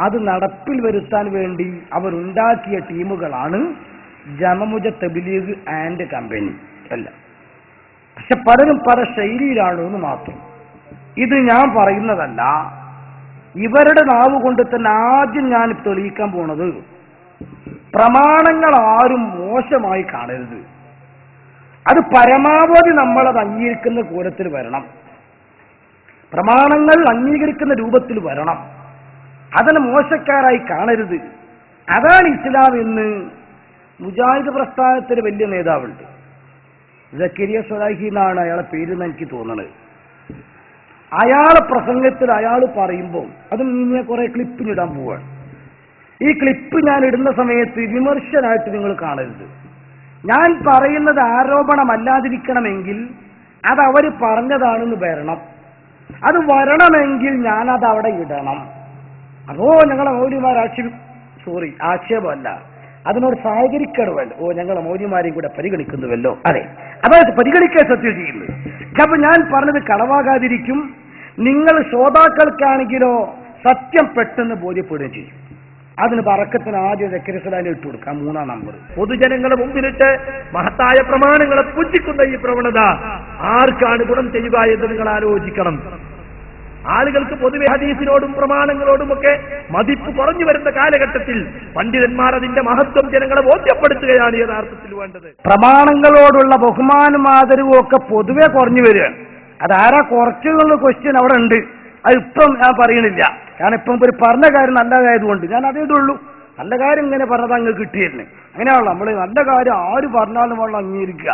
അത് നടപ്പിൽ വരുത്താൻ വേണ്ടി അവരുണ്ടാക്കിയ ടീമുകളാണ് ജമമുജ തബ്ലീഗ് ആൻഡ് കമ്പനി അല്ല. പക്ഷെ പലരും പല ശൈലിയിലാണ് എന്ന് മാത്രം. ഇത് ഞാൻ പറയുന്നതല്ല, ഇവരുടെ നാവ് കൊണ്ട് തന്നെ ആദ്യം ഞാൻ തെളിയിക്കാൻ പോണത്, പ്രമാണങ്ങൾ ആരും മോശമായി കാണരുത്. അത് പരമാവധി നമ്മളത് അംഗീകരിക്കുന്ന കൂലത്തിൽ വരണം, പ്രമാണങ്ങൾ അംഗീകരിക്കുന്ന രൂപത്തിൽ വരണം. അതിനെ മോശക്കാരായി കാണരുത്. അതാണ് ഇസ്ലാം എന്ന് മുജാഹിദ് പ്രസ്ഥാനത്തിന് വലിയ നേതാവുണ്ട്, സക്കരിയ സ്വലാഹി എന്നാണ് അയാളെ പേരെന്ന് എനിക്ക് തോന്നുന്നത്. അയാളെ പ്രസംഗത്തിൽ അയാൾ പറയുമ്പോൾ അത് ഞാൻ കുറെ ക്ലിപ്പിനിടാൻ പോവാണ്. ഈ ക്ലിപ്പ് ഞാൻ ഇടുന്ന സമയത്ത് വിമർശനായിട്ട് നിങ്ങൾ കാണരുത്. ഞാൻ പറയുന്നത് ആരോപണമല്ലാതിരിക്കണമെങ്കിൽ അത് അവർ പറഞ്ഞതാണെന്ന് വരണം. അത് വരണമെങ്കിൽ ഞാനത് അവിടെ ഇടണം. അതോ ഞങ്ങളെ മൗലിമാർ ആക്ഷേപമല്ല, അതിനോട് സഹകരിക്കണമല്ലോ. ഞങ്ങളെ മൗലിമാരെയും കൂടെ പരിഗണിക്കുന്നുവല്ലോ. അതെ, അതായത് പരിഗണിക്കാൻ സത്യം ചെയ്യുന്നത്. അപ്പൊ ഞാൻ പറഞ്ഞത് കളവാകാതിരിക്കും. നിങ്ങൾ ശ്രോതാക്കൾക്കാണെങ്കിലോ സത്യം പെട്ടെന്ന് ബോധ്യപ്പെടുകയും ചെയ്യും. അതിന് ബറക്കത്തിന് ആദ്യം സക്കരിയസ്ലാമിനെ ഇട്ടു കൊടുക്കാം, 3-ാം നമ്പർ. പൊതുജനങ്ങളെ മുമ്പിലിട്ട് മഹത്തായ പ്രമാണങ്ങളെ പുച്ഛിക്കുന്ന ഈ പ്രവണത ആർക്കാണ് ഗുണം ചെയ്യുക എന്ന് നിങ്ങൾ ആലോചിക്കണം. ആളുകൾക്ക് പൊതുവെ ഹദീസിനോടും പ്രമാണങ്ങളോടുമൊക്കെ മതിപ്പ് കുറഞ്ഞു വരുന്ന കാലഘട്ടത്തിൽ പണ്ഡിതന്മാർ അതിന്റെ മഹത്വം ജനങ്ങളെ ബോധ്യപ്പെടുത്തുകയാണ് യഥാർത്ഥത്തിൽ വേണ്ടത്. പ്രമാണങ്ങളോടുള്ള ബഹുമാനം ആദരവും ഒക്കെ പൊതുവെ കുറഞ്ഞു വരികയാണ്. അതാരാ കുറച്ചെന്നുള്ള ക്വസ്റ്റ്യൻ അവിടെ ഉണ്ട്. അത് ഇപ്പം ഞാൻ പറയണില്ല. ഞാൻ ഇപ്പം ഒരു പറഞ്ഞ കാര്യം നല്ലതായതുകൊണ്ട് ഞാൻ അതേ ഇതുള്ളൂ. നല്ല കാര്യം ഇങ്ങനെ പറഞ്ഞത് അങ്ങ് കിട്ടിയിരുന്നു. അങ്ങനെയാണല്ലോ നമ്മൾ നല്ല കാര്യം ആര് പറഞ്ഞാലും വെള്ളം അംഗീകരിക്കുക.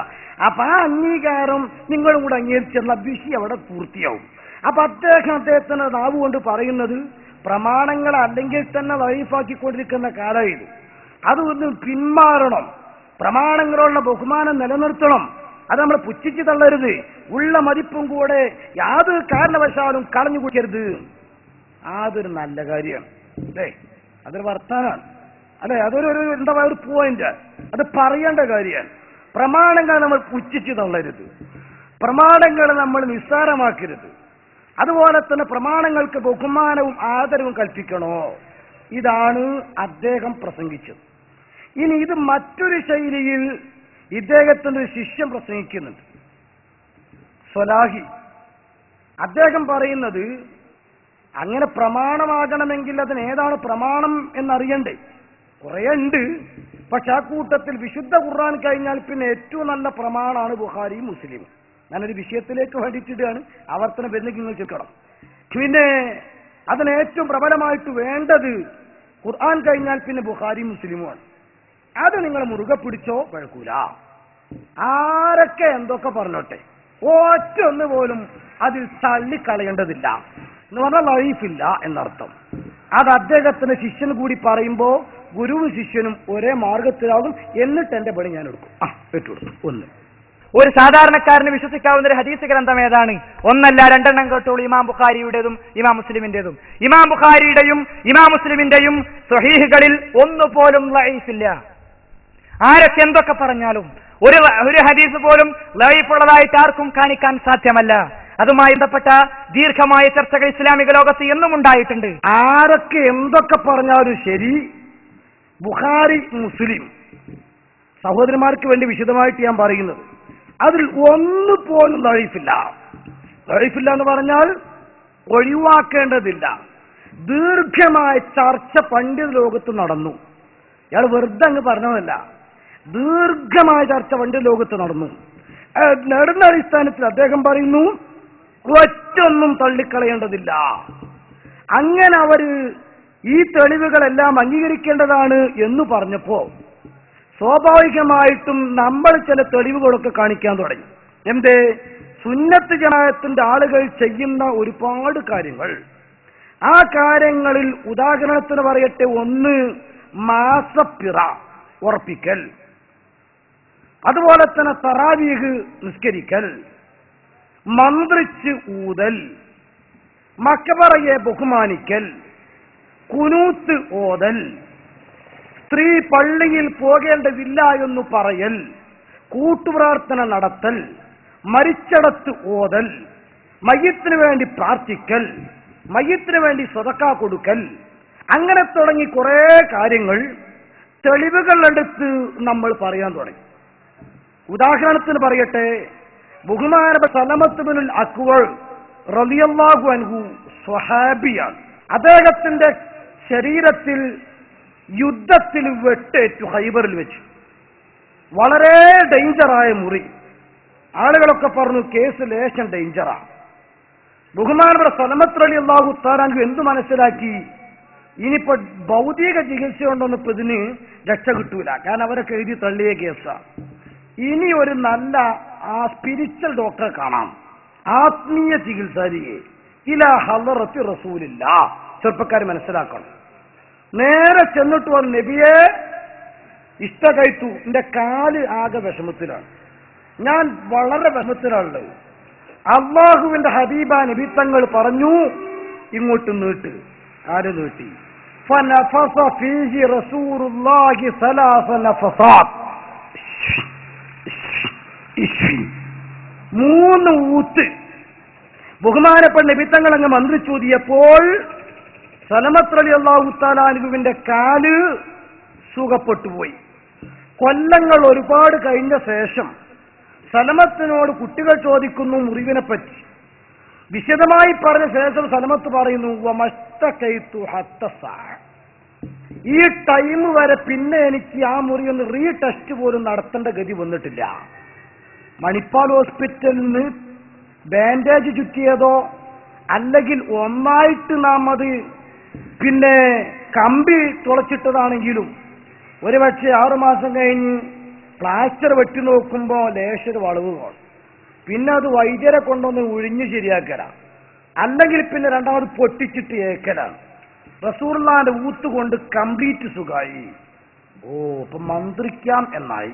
അപ്പൊ ആ അംഗീകാരം നിങ്ങളും കൂടെ അംഗീകരിച്ചുള്ള വിഷയം അവിടെ പൂർത്തിയാവും. അപ്പൊ അദ്ദേഹത്തിന്റെ നാവ് കൊണ്ട് പറയുന്നത് പ്രമാണങ്ങൾ അല്ലെങ്കിൽ തന്നെ ലൈഫാക്കിക്കൊണ്ടിരിക്കുന്ന കാലം ഇത്. അതൊന്ന് പിന്മാറണം, പ്രമാണങ്ങളുള്ള ബഹുമാനം നിലനിർത്തണം. അത് നമ്മൾ പുച്ഛിച്ച് തള്ളരുത്. ഉള്ള മതിപ്പും കൂടെ യാതൊരു കാരണവശാലും കളഞ്ഞു കുടിക്കരുത്. അതൊരു നല്ല കാര്യമാണ് അല്ലേ, അതൊരു വർത്താനാണ് അല്ലെ, അതൊരു എന്താ പറയുക, ഒരു പോയിന്റ്. അത് പറയേണ്ട കാര്യമാണ്. പ്രമാണങ്ങൾ നമ്മൾ പുച്ഛിച്ച് തള്ളരുത്, പ്രമാണങ്ങൾ നമ്മൾ നിസ്സാരമാക്കരുത്. അതുപോലെ തന്നെ പ്രമാണങ്ങൾക്ക് ബഹുമാനവും ആദരവും കൽപ്പിക്കണോ. ഇതാണ് അദ്ദേഹം പ്രസംഗിച്ചത്. ഇനി ഇത് മറ്റൊരു ശൈലിയിൽ ഇദ്ദേഹത്തിന്റെ ഒരു ശിഷ്യൻ പ്രസംഗിക്കുന്നുണ്ട്, സ്വലാഹി. അദ്ദേഹം പറയുന്നത് അങ്ങനെ പ്രമാണമാകണമെങ്കിൽ അതിന് ഏതാണ് പ്രമാണം എന്നറിയണ്ടേ. കുറേ ഉണ്ട്, പക്ഷെ ആ കൂട്ടത്തിൽ വിശുദ്ധ ഖുർആൻ കഴിഞ്ഞാൽ പിന്നെ ഏറ്റവും നല്ല പ്രമാണമാണ് ബുഖാരിയും മുസ്ലിമും. ഞാനൊരു വിഷയത്തിലേക്ക് വേണ്ടിയിട്ടാണ് ആവർത്തനം വരുന്നെങ്കിൽ നിങ്ങൾ ചെക്കണം. പിന്നെ അതിന് ഏറ്റവും പ്രബലമായിട്ട് വേണ്ടത് ഖുർആൻ കഴിഞ്ഞാൽ പിന്നെ ബുഖാരിയും മുസ്ലിമുമാണ്. അത് നിങ്ങൾ മുറുകെ പിടിച്ചോ, കുഴക്കൂല. ആരൊക്കെ എന്തൊക്കെ പറഞ്ഞോട്ടെ, ഒറ്റ ഒന്ന് പോലും അതിൽ തള്ളിക്കളയേണ്ടതില്ല എന്ന് പറഞ്ഞാൽ ലൈഫില്ല എന്നർത്ഥം. അത് അദ്ദേഹത്തിന്റെ ശിഷ്യൻ കൂടി പറയുമ്പോ ഗുരുവും ശിഷ്യനും ഒരേ മാർഗത്തിലാകും. എന്നിട്ട് എന്റെ പണി ഞാൻ എടുക്കും. ഇട്ടുകൊടുക്കും. ഒന്ന്, ഒരു സാധാരണക്കാരന് വിശ്വസിക്കാവുന്ന ഒരു ഹദീസ് ഗ്രന്ഥം ഏതാണ്? ഒന്നല്ല, രണ്ടെണ്ണം കേട്ടോളൂ. ഇമാം ബുഖാരിയുടേതും ഇമാം മുസ്ലിമിന്റേതും. ഇമാം ബുഖാരിയുടെയും ഇമാം മുസ്ലിമിന്റെയും സ്വഹീഹുകളിൽ ഒന്നുപോലും ലൈഫില്ല. ആരൊക്കെ എന്തൊക്കെ പറഞ്ഞാലും ഒരു ഹദീസ് പോലും ലൈഫുള്ളതായിട്ട് ആർക്കും കാണിക്കാൻ സാധ്യമല്ല. അതുമായി ബന്ധപ്പെട്ട ദീർഘമായ ചർച്ചകൾ ഇസ്ലാമിക ലോകത്ത് എന്നും ഉണ്ടായിട്ടുണ്ട്. ആരൊക്കെ എന്തൊക്കെ പറഞ്ഞാലും ശരി, ബുഖാരി മുസ്ലിം സഹോദരന്മാർക്ക് വേണ്ടി വിശദമായിട്ട് ഞാൻ പറയുന്നത്, അതിൽ ഒന്നുപോലും ലൈഫില്ല. ലൈഫില്ല എന്ന് പറഞ്ഞാൽ ഒഴിവാക്കേണ്ടതില്ല. ദീർഘമായ ചർച്ച പണ്ഡിത ലോകത്ത് നടന്നു. ഇയാൾ വെറുതെ അങ്ങ് പറഞ്ഞതല്ല, ദീർഘമായ ചർച്ച പണ്ഡിത ലോകത്ത് നടന്നു. നടന്ന അടിസ്ഥാനത്തിൽ അദ്ദേഹം പറയുന്നു ഒറ്റൊന്നും തള്ളിക്കളയേണ്ടതില്ല. അങ്ങനെ അവര് ഈ തെളിവുകളെല്ലാം അംഗീകരിക്കേണ്ടതാണ് എന്ന് പറഞ്ഞപ്പോ സ്വാഭാവികമായിട്ടും നമ്മൾ ചില തെളിവുകളൊക്കെ കാണിക്കാൻ തുടങ്ങി. എന്തേ? സുന്നത്ത് ജമാഅത്തിന്റെ ആളുകൾ ചെയ്യുന്ന ഒരുപാട് കാര്യങ്ങൾ. ആ കാര്യങ്ങളിൽ ഉദാഹരണത്തിന് പറയട്ടെ, ഒന്ന് മാസപ്പിറ ഉറപ്പിക്കൽ, അതുപോലെ തന്നെ തറാവീഹ് നിസ്കരിക്കൽ, മന്ത്രിച്ച് ഊതൽ, മക്ബറയെ ബഹുമാനിക്കൽ, കുനൂത്ത് ഓതൽ, സ്ത്രീ പള്ളിയിൽ പോകേണ്ടതില്ല എന്ന് പറയൽ, കൂട്ടുപ്രാർത്ഥന നടത്തൽ, മരിച്ചടത്ത് ഓതൽ, മയ്യത്തിന് വേണ്ടി പ്രാർത്ഥിക്കൽ, മയ്യത്തിന് വേണ്ടി സദഖ കൊടുക്കൽ, അങ്ങനെ തുടങ്ങി കുറെ കാര്യങ്ങൾ തെളിവുകളെടുത്ത് നമ്മൾ പറയാൻ തുടങ്ങി. ഉദാഹരണത്തിന് പറയട്ടെ, ബഹുമാനപ്പെട്ട സലമത്ത് ബിനുൽ അക്വർ റളിയല്ലാഹു അൻഹു സ്വഹാബിയാണ്. അദ്ദേഹത്തിന്റെ ശരീരത്തിൽ യുദ്ധത്തിൽ വെട്ടേറ്റു ഖൈബറിൽ വെച്ച്. വളരെ ഡേഞ്ചറായ മുറി. ആളുകളൊക്കെ പറഞ്ഞു കേസ് ലേശം ഡേഞ്ചറാണ്. ബഹുമാനപ്പെട്ട സലമത്ത് റളിയല്ലാഹു തആല അൻഹു എന്ത് മനസ്സിലാക്കി, ഇനിയിപ്പോ ഭൗതിക ചികിത്സ കൊണ്ടൊന്നും ഇപ്പൊ ഇതിന് രക്ഷ കിട്ടൂല, കാരണം അവരൊക്കെ എഴുതി തള്ളിയ കേസാണ്. ഇനി ഒരു നല്ല സ്പിരിച്വൽ ഡോക്ടറെ കാണാം, ആത്മീയ ചികിത്സാരിയെ ഇലാ ഹളറത്തി റസൂലില്ലാഹ്. ചെറുപ്പക്കാർ മനസ്സിലാക്കണം. നേരെ ചെന്നിട്ട് പറഞ്ഞു, നബിയെ ഇഷ്ടകൈത്തു, എന്റെ കാല് ആകെ വിഷമത്തിലാണ്, ഞാൻ വളരെ വിഷമത്തിലാണുള്ളത്. അള്ളാഹുവിന്റെ ഹബീബ നബി തങ്ങൾ പറഞ്ഞു, ഇങ്ങോട്ട് നീട്ട്. കാല് നീട്ടി. ഫനഫസ ഫീഹി റസൂലുള്ളാഹി സലാസ നഫസാത്ത്. 3 ഊത്ത് ബഹുമാനപ്പെട്ട നബി തങ്ങൾ അങ്ങ് മന്ത്രിച്ചൂതിയപ്പോൾ സലമത്ത് റളിയല്ലാഹു തആല അൻഹുവിന്റെ കാല് സുഖപ്പെട്ടുപോയി. കൊല്ലങ്ങൾ ഒരുപാട് കഴിഞ്ഞ ശേഷം സലമത്തിനോട് കുട്ടികൾ ചോദിക്കുന്നു മുറിവിനെ പറ്റി. വിശദമായി പറഞ്ഞ ശേഷം സലമത്ത് പറയുന്നു, ഈ ടൈം വരെ പിന്നെ എനിക്ക് ആ മുറി ഒന്ന് റീടെസ്റ്റ് പോലും നടത്തേണ്ട ഗതി വന്നിട്ടില്ല. മണിപ്പാൽ ഹോസ്പിറ്റലിൽ നിന്ന് ബാൻഡേജ് ചുറ്റിയതോ അല്ലെങ്കിൽ ഒന്നായിട്ട് നാം അത് പിന്നെ കമ്പി തുളച്ചിട്ടതാണെങ്കിലും ഒരുപക്ഷെ 6 മാസം കഴിഞ്ഞ് പ്ലാസ്റ്റർ വെട്ടി നോക്കുമ്പോൾ ലേശർ വളവ് കാണും. പിന്നെ അത് വൈദ്യരെ കൊണ്ടൊന്ന് ഒഴിഞ്ഞ് ശരിയാക്കലാണ്, അല്ലെങ്കിൽ പിന്നെ രണ്ടാമത് പൊട്ടിച്ചിട്ട് ഏക്കലാണ്. റസൂലുള്ളാഹിന്റെ ഊത്ത് കൊണ്ട് കംപ്ലീറ്റ് സുഖമായി. അപ്പൊ മന്ത്രിക്കാം എന്നായി.